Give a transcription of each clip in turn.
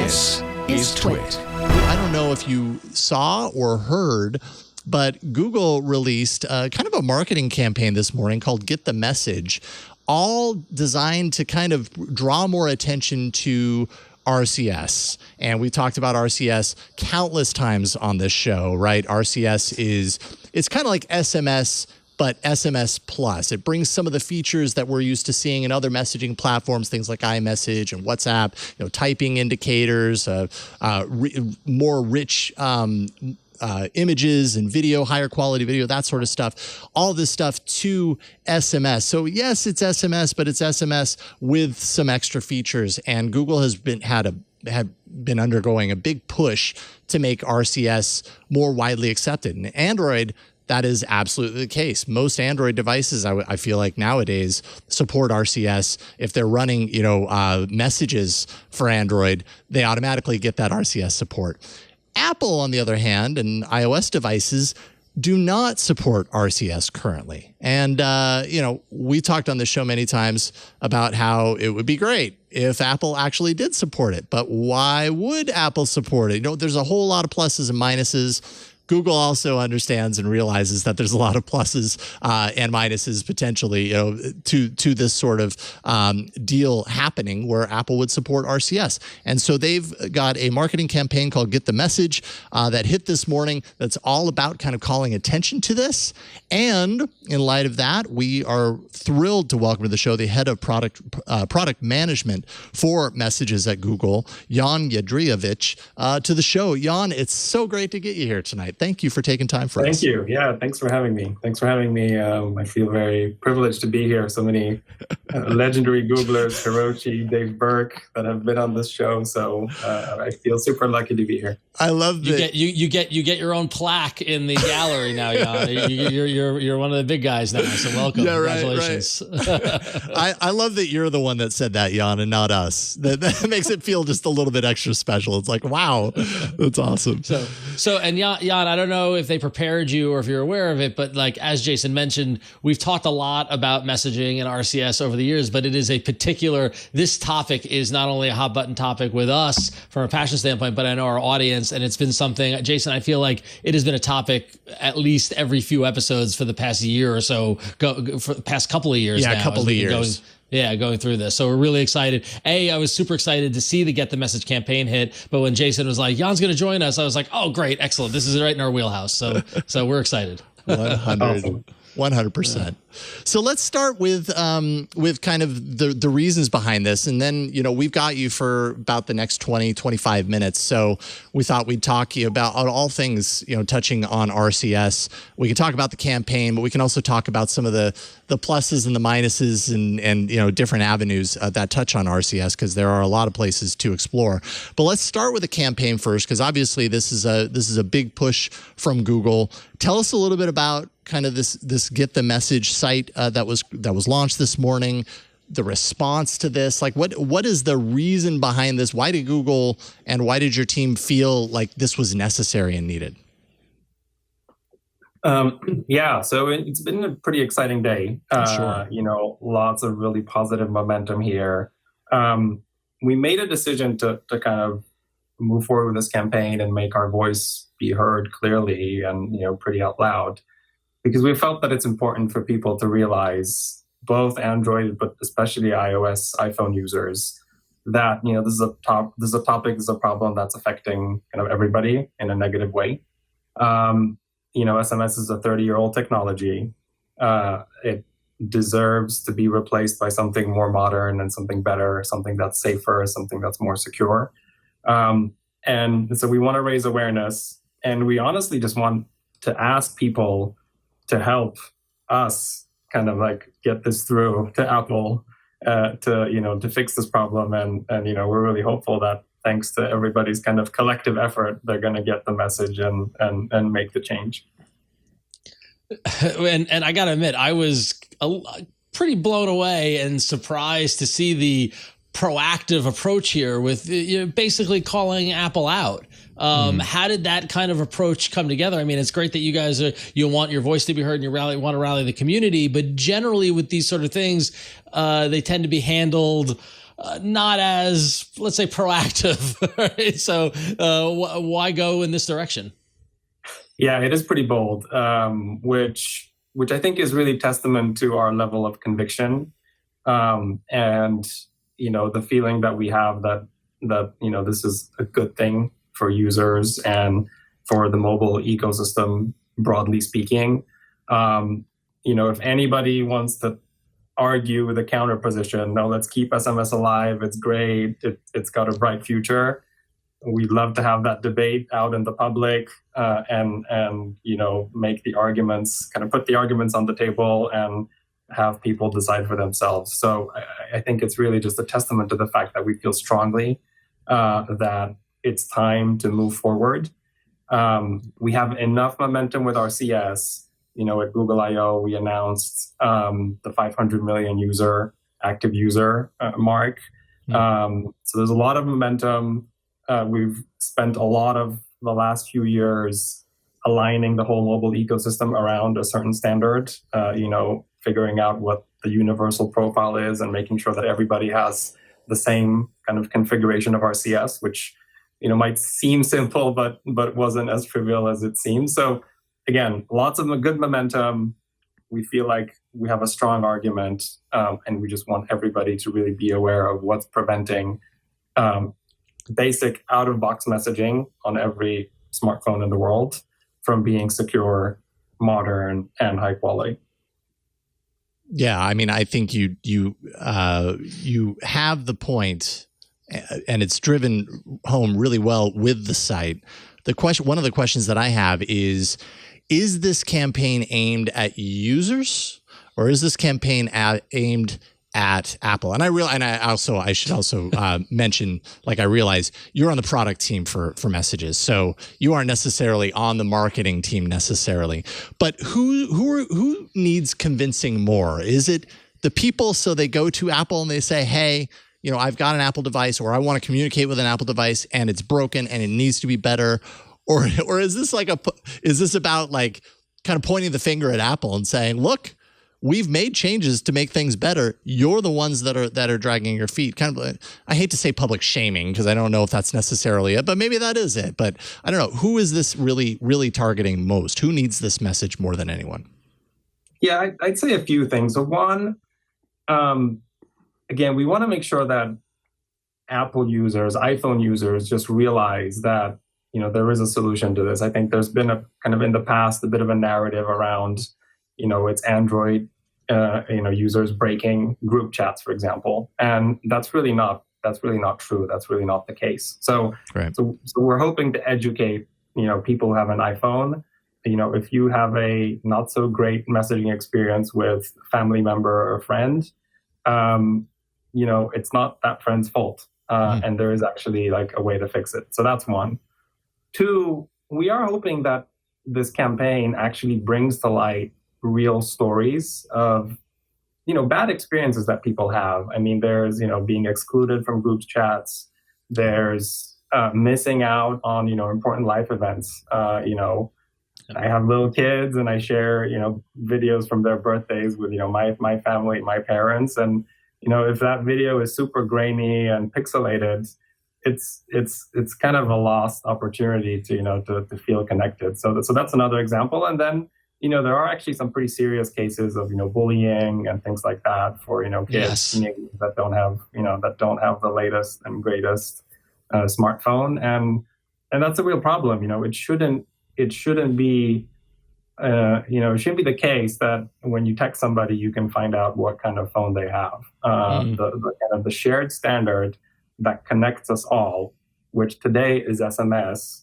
This is TWiT. I don't know if you saw or heard, but Google released kind of a marketing campaign this morning called Get the Message, all designed to kind of draw more attention to RCS. And we talked about RCS countless times on this show, right? RCS it's kind of like SMS, but SMS Plus. It brings some of the features that we're used to seeing in other messaging platforms, things like iMessage and WhatsApp, typing indicators, more rich images and video, higher quality video, that sort of stuff. All this stuff to SMS. So yes, it's SMS, but it's SMS with some extra features. And Google has been undergoing a big push to make RCS more widely accepted. And Android, that is absolutely the case. Most Android devices, I feel like nowadays, support RCS. If they're running, messages for Android, they automatically get that RCS support. Apple, on the other hand, and iOS devices do not support RCS currently. And, we talked on the show many times about how it would be great if Apple actually did support it. But why would Apple support it? There's a whole lot of pluses and minuses. Google also understands and realizes that there's a lot of pluses and minuses potentially, to this sort of deal happening where Apple would support RCS. And so they've got a marketing campaign called Get the Message that hit this morning that's all about kind of calling attention to this. And in light of that, we are thrilled to welcome to the show the head of product management for messages at Google, Jan Jedrzejowicz, to the show. Jan, it's so great to get you here tonight. Thank you for taking time for us. Thank you. Yeah, thanks for having me. I feel very privileged to be here. So many legendary Googlers, Hiroshi, Dave Burke, that have been on this show. So I feel super lucky to be here. I love that you get your own plaque in the gallery now, Jan. You're one of the big guys now. So welcome. Yeah, congratulations. Right. I love that you're the one that said that, Jan, and not us. That makes it feel just a little bit extra special. It's like, wow, that's awesome. So and Jan, I don't know if they prepared you or if you're aware of it, but like as Jason mentioned, we've talked a lot about messaging and RCS over the years, but it is this topic is not only a hot button topic with us from a passion standpoint, but I know our audience, and it's been something, Jason, I feel like it has been a topic at least every few episodes for the past year or so, for the past couple of years. Yeah, now, a couple of years. Going through this. So we're really excited. I was super excited to see the Get the Message campaign hit, but when Jason was like, Jan's going to join us, I was like, oh, great, excellent. This is right in our wheelhouse. So we're excited. 100%. So let's start with kind of the reasons behind this. And then, we've got you for about the next 25 minutes. So we thought we'd talk to you about all things, touching on RCS. We can talk about the campaign, but we can also talk about some of the pluses and the minuses and different avenues that touch on RCS, because there are a lot of places to explore. But let's start with the campaign first, because obviously this is a big push from Google. Tell us a little bit about kind of this Get the Message site that was launched this morning, the response to this. Like, what is the reason behind this? Why did Google and why did your team feel like this was necessary and needed? So it's been a pretty exciting day. Sure. Lots of really positive momentum here. We made a decision to kind of move forward with this campaign and make our voice be heard clearly and, pretty out loud, because we felt that it's important for people to realize, both Android, but especially iOS, iPhone users, that, this is a problem that's affecting kind of everybody in a negative way. SMS is a 30-year-old technology. It deserves to be replaced by something more modern and something better, something that's safer, something that's more secure. And so we want to raise awareness, and we honestly just want to ask people to help us kind of like get this through to Apple, to fix this problem. And we're really hopeful that thanks to everybody's kind of collective effort, they're going to get the message and make the change. And I got to admit, I was pretty blown away and surprised to see the proactive approach here with basically calling Apple out. How did that kind of approach come together? I mean, it's great that you guys you want your voice to be heard and you want to rally the community, but generally with these sort of things, they tend to be handled not as, let's say, proactive. Right? So why go in this direction? Yeah, it is pretty bold, which I think is really testament to our level of conviction, and the feeling that we have that this is a good thing for users and for the mobile ecosystem, broadly speaking. If anybody wants to argue with a counter position, no, let's keep SMS alive. It's great. It's got a bright future. We'd love to have that debate out in the public, and make the arguments, kind of put the arguments on the table and have people decide for themselves. So I think it's really just a testament to the fact that we feel strongly that it's time to move forward. We have enough momentum with RCS. At Google I/O, we announced the 500 million active user mark. So there's a lot of momentum. We've spent a lot of the last few years aligning the whole mobile ecosystem around a certain standard, figuring out what the universal profile is and making sure that everybody has the same kind of configuration of RCS, which might seem simple, but wasn't as trivial as it seems. So again, lots of good momentum. We feel like we have a strong argument, and we just want everybody to really be aware of what's preventing basic out-of-box messaging on every smartphone in the world from being secure, modern, and high quality. Yeah, I mean, I think you have the point, and it's driven home really well with the site. One of the questions that I have is this campaign aimed at users, or is this campaign aimed at Apple? And I should also mention, like, I realize you're on the product team for messages, so you aren't necessarily on the marketing team necessarily. But who needs convincing more? Is it the people, so they go to Apple and they say, hey, I've got an Apple device, or I want to communicate with an Apple device and it's broken and it needs to be better? Or is this about, like, kind of pointing the finger at Apple and saying, look, we've made changes to make things better. You're the ones that are dragging your feet. Kind of, I hate to say public shaming, because I don't know if that's necessarily it, but maybe that is it. But I don't know. Who is this really, really targeting most? Who needs this message more than anyone? Yeah, I'd say a few things. So one, again, we want to make sure that Apple users, iPhone users, just realize that there is a solution to this. I think there's been a kind of, in the past, a bit of a narrative around, it's Android, users breaking group chats, for example, and that's really not true. That's really not the case. So, right. so we're hoping to educate, people who have an iPhone. If you have a not so great messaging experience with a family member or friend, it's not that friend's fault, and there is actually, like, a way to fix it. So that's one. Two, we are hoping that this campaign actually brings to light real stories of, bad experiences that people have. I mean, there's, being excluded from group chats. There's missing out on, important life events. I have little kids, and I share, videos from their birthdays with, my family, my parents. And, if that video is super grainy and pixelated, it's kind of a lost opportunity to feel connected. So that's another example. And then, there are actually some pretty serious cases of, bullying and things like that for, kids that don't have the latest and greatest smartphone. And that's a real problem. It shouldn't be, it shouldn't be the case that when you text somebody, you can find out what kind of phone they have. The kind of the shared standard that connects us all, which today is SMS,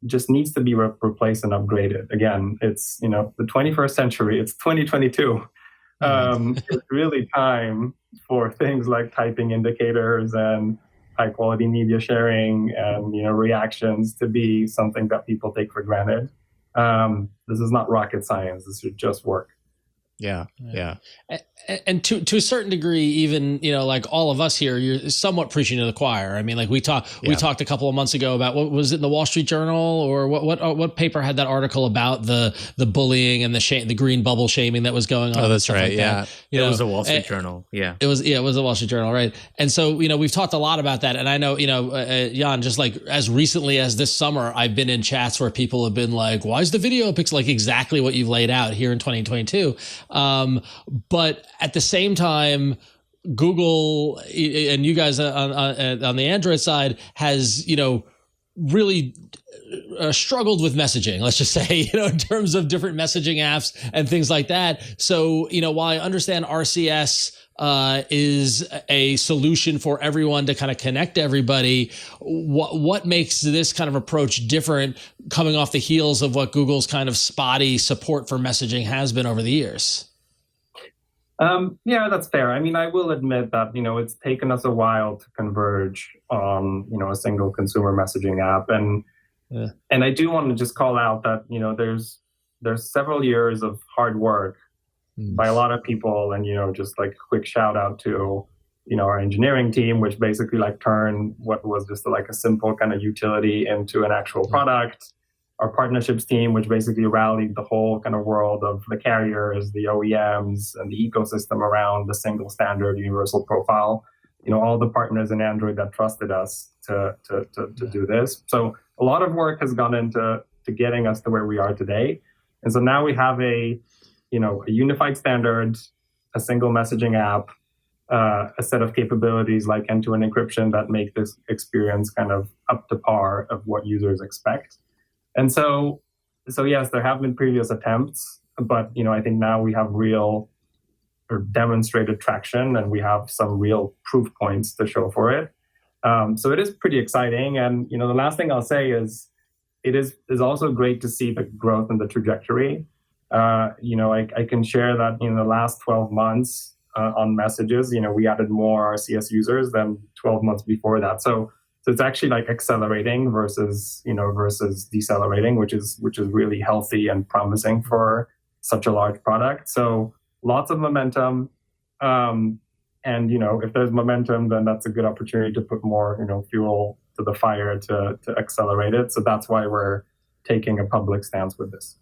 just needs to be replaced and upgraded. Again, it's, the 21st century, it's 2022. It's really time for things like typing indicators and high quality media sharing and, reactions to be something that people take for granted. This is not rocket science. This should just work. Yeah. And to a certain degree, even, like all of us here, you're somewhat preaching to the choir. I mean, like we talked a couple of months ago about, what was it, in the Wall Street Journal, or what paper had that article about the bullying and the green bubble shaming that was going on? Oh, that's right. That. It was the Wall Street Journal. Yeah. It was the Wall Street Journal, right? And so, we've talked a lot about that. And I know, Jan, just like as recently as this summer, I've been in chats where people have been like, why is the video pixel, like exactly what you've laid out here in 2022. But at the same time, Google and you guys on the Android side has, really struggled with messaging, let's just say, in terms of different messaging apps and things like that. So, while I understand RCS is a solution for everyone to kind of connect everybody, what makes this kind of approach different, coming off the heels of what Google's kind of spotty support for messaging has been over the years? Yeah, that's fair. I mean, I will admit that, it's taken us a while to converge on, a single consumer messaging app. And I do want to just call out that, there's several years of hard work by a lot of people. And, just like a quick shout out to, our engineering team, which basically like turned what was just like a simple kind of utility into an actual product. Our partnerships team, which basically rallied the whole kind of world of the carriers, the OEMs, and the ecosystem around the single standard universal profile. All the partners in Android that trusted us to do this. So a lot of work has gone into getting us to where we are today. And so now we have a unified standard, a single messaging app, a set of capabilities like end-to-end encryption that make this experience kind of up to par of what users expect. And so yes, there have been previous attempts, but I think now we have real or demonstrated traction, and we have some real proof points to show for it. So it is pretty exciting. And the last thing I'll say is it is also great to see the growth in the trajectory. I can share that in the last 12 months on messages, we added more RCS users than 12 months before that. So it's actually like accelerating versus decelerating, which is really healthy and promising for such a large product. So lots of momentum. And, if there's momentum, then that's a good opportunity to put more, fuel to the fire to accelerate it. So that's why we're taking a public stance with this.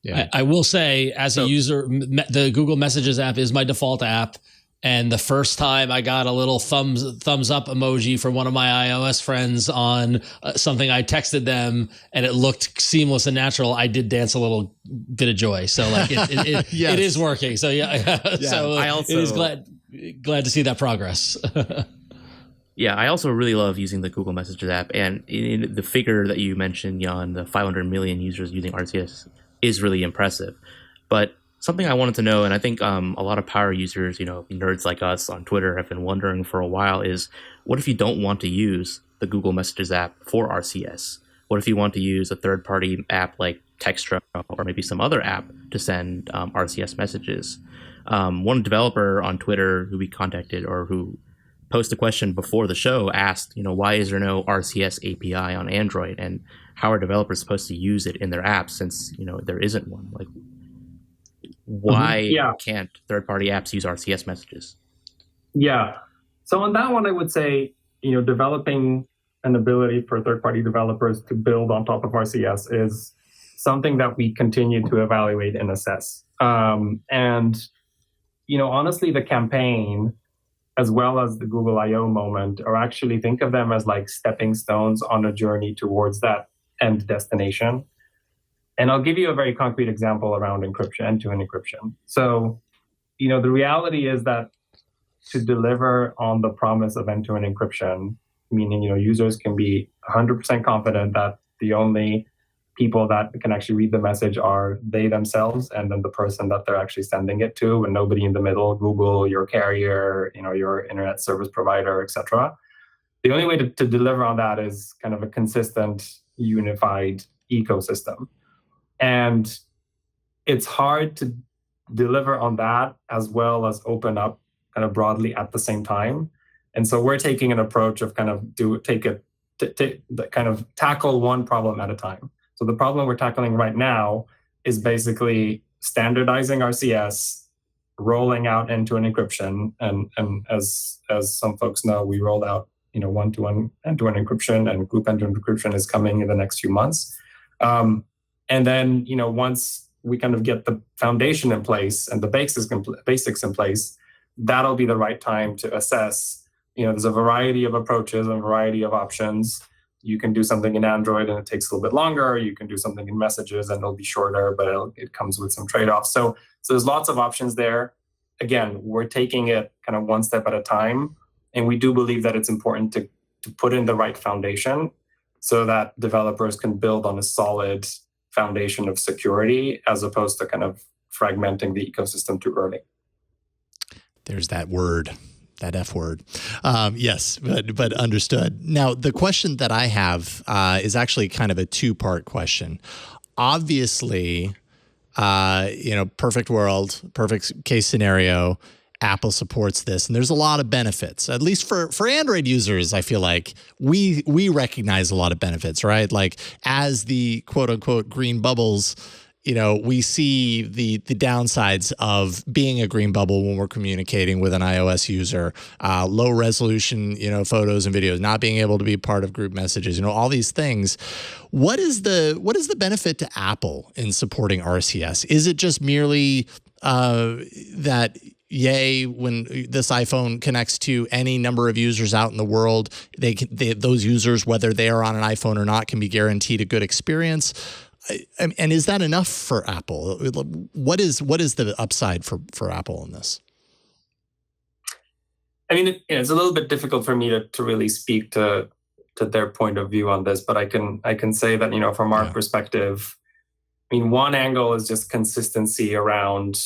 Yeah. I will say, as a user, the Google Messages app is my default app. And the first time I got a little thumbs up emoji from one of my iOS friends on something I texted them, and it looked seamless and natural, I did dance a little bit of joy. So like it yes. It is working. So yeah. So I also, it is glad to see that progress. Yeah, I also really love using the Google Messages app, and the figure that you mentioned, Jan, the 500 million users using RCS is really impressive. But something I wanted to know, and I think a lot of power users, nerds like us on Twitter have been wondering for a while, is what if you don't want to use the Google Messages app for RCS? What if you want to use a third-party app like Textra or maybe some other app to send RCS messages? One developer on Twitter who we contacted, or who posed a question before the show, asked, why is there no RCS API on Android, and how are developers supposed to use it in their apps since there isn't one? Like, why can't third-party apps use RCS messages? Yeah. So on that one, I would say, developing an ability for third-party developers to build on top of RCS is something that we continue to evaluate and assess. And honestly, the campaign, as well as the Google I/O moment, are actually, think of them as like stepping stones on a journey towards that end destination. And I'll give you a very concrete example around encryption, end-to-end encryption. So, the reality is that to deliver on the promise of end-to-end encryption, meaning, users can be 100% confident that the only people that can actually read the message are they themselves, and then the person that they're actually sending it to, and nobody in the middle, Google, your carrier, your internet service provider, etc. The only way to deliver on that is kind of a consistent, unified ecosystem. And it's hard to deliver on that as well as open up kind of broadly at the same time. And so we're taking an approach of kind of tackle one problem at a time. So the problem we're tackling right now is basically standardizing RCS rolling out end-to-end encryption, and as some folks know, we rolled out one-to-one end-to-end encryption, and group end-to-end encryption is coming in the next few months. And then once we kind of get the foundation in place and the basics in place, that'll be the right time to assess. There's a variety of approaches and a variety of options. You can do something in Android and it takes a little bit longer. You can do something in Messages and it'll be shorter, but it comes with some trade-offs. So there's lots of options there. Again, we're taking it kind of one step at a time. And we do believe that it's important to put in the right foundation so that developers can build on a solid foundation of security, as opposed to kind of fragmenting the ecosystem too early. There's that word. That F word. Yes, but understood. Now, the question that I have is actually kind of a two-part question. Obviously, perfect world, perfect case scenario, Apple supports this, and there's a lot of benefits. At least for Android users, I feel like we recognize a lot of benefits, right? Like as the quote-unquote green bubbles, we see the downsides of being a green bubble when we're communicating with an iOS user, low resolution, photos and videos, not being able to be part of group messages, all these things. What is the benefit to Apple in supporting RCS? Is it just merely that yay, when this iPhone connects to any number of users out in the world, those users, whether they are on an iPhone or not, can be guaranteed a good experience? And is that enough for Apple? What is the upside for Apple in this? I mean, it's a little bit difficult for me to really speak to their point of view on this, but I can say that from our perspective, I mean, one angle is just consistency around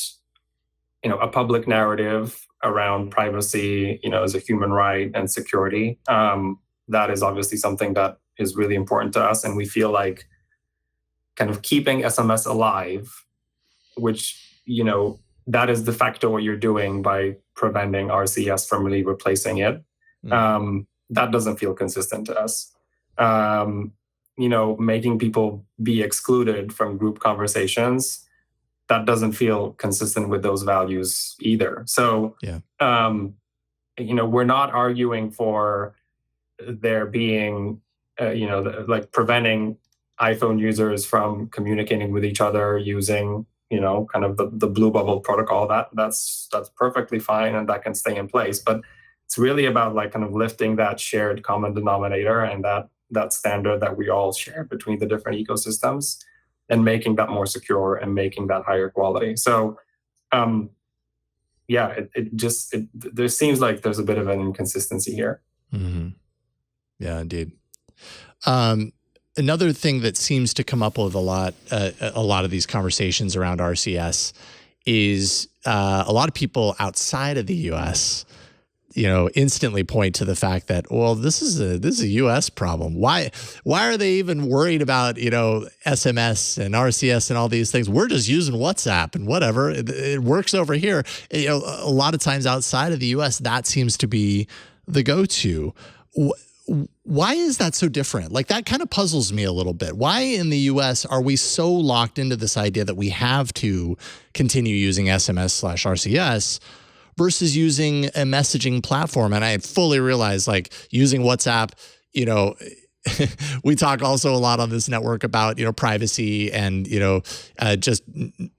a public narrative around privacy, as a human right and security. That is obviously something that is really important to us, and we feel like kind of keeping SMS alive, which, that is de facto what you're doing by preventing RCS from really replacing it. That doesn't feel consistent to us. Making people be excluded from group conversations, that doesn't feel consistent with those values either. So, we're not arguing for there being, like preventing iPhone users from communicating with each other using, kind of the blue bubble protocol. That's perfectly fine, and that can stay in place. But it's really about like kind of lifting that shared common denominator and that standard that we all share between the different ecosystems, and making that more secure and making that higher quality. So, there seems like there's a bit of an inconsistency here. Mm-hmm. Yeah, indeed. Another thing that seems to come up with a lot of these conversations around RCS is a lot of people outside of the U.S., instantly point to the fact that, well, this is a U.S. problem. Why are they even worried about SMS and RCS and all these things? We're just using WhatsApp and whatever. It works over here. A lot of times outside of the U.S., that seems to be the go-to. Why is that so different? Like, that kind of puzzles me a little bit. Why in the US are we so locked into this idea that we have to continue using SMS/RCS versus using a messaging platform? And I fully realize, like, using WhatsApp, we talk also a lot on this network about, privacy and, just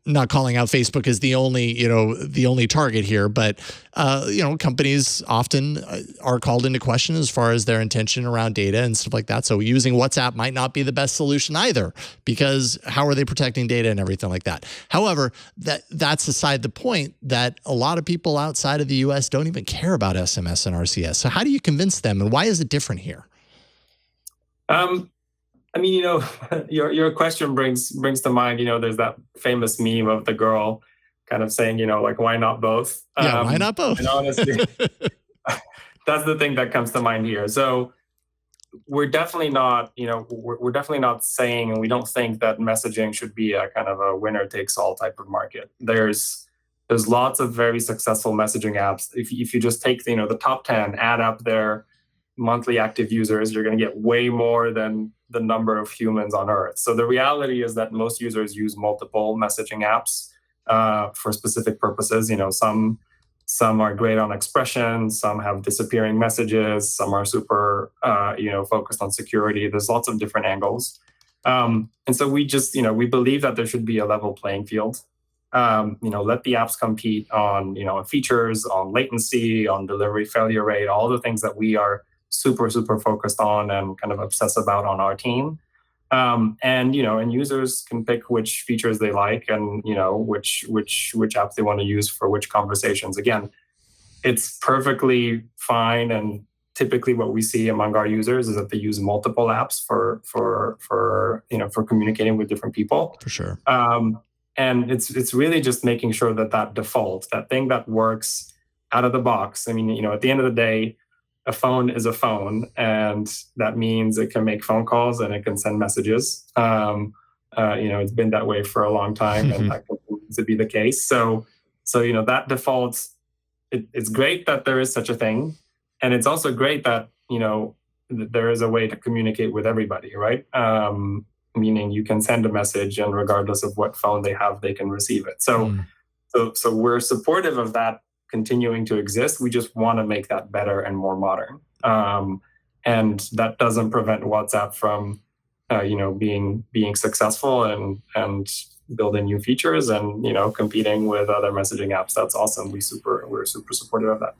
not calling out Facebook as the only target here. But, companies often are called into question as far as their intention around data and stuff like that. So using WhatsApp might not be the best solution either, because how are they protecting data and everything like that? However, that's aside the point that a lot of people outside of the US don't even care about SMS and RCS. So how do you convince them, and why is it different here? I mean, your question brings to mind, there's that famous meme of the girl kind of saying, like, why not both? Yeah, why not both? And honestly, that's the thing that comes to mind here. So we're definitely not, we're definitely not saying, and we don't think that messaging should be a kind of a winner takes all type of market. There's lots of very successful messaging apps. If you just take, the top 10, add up their monthly active users, you're going to get way more than the number of humans on Earth. So the reality is that most users use multiple messaging apps. for specific purposes. Some are great on expression, some have disappearing messages, some are super focused on security. There's lots of different angles. And so we just, we believe that there should be a level playing field. Let the apps compete on, features, on latency, on delivery failure rate, all the things that we are super, super focused on and kind of obsess about on our team. And users can pick which features they like and, which apps they want to use for which conversations. Again, it's perfectly fine. And typically what we see among our users is that they use multiple apps for communicating with different people. For sure. And it's really just making sure that default, that thing that works out of the box. I mean, at the end of the day, a phone is a phone, and that means it can make phone calls and it can send messages. It's been that way for a long time, and that continues to be the case. So that default, it's great that there is such a thing, and it's also great that there is a way to communicate with everybody, right? Meaning you can send a message, and regardless of what phone they have, they can receive it. So we're supportive of that continuing to exist. We just want to make that better and more modern. And that doesn't prevent WhatsApp from, being successful and building new features and, competing with other messaging apps. That's awesome. We're super supportive of that.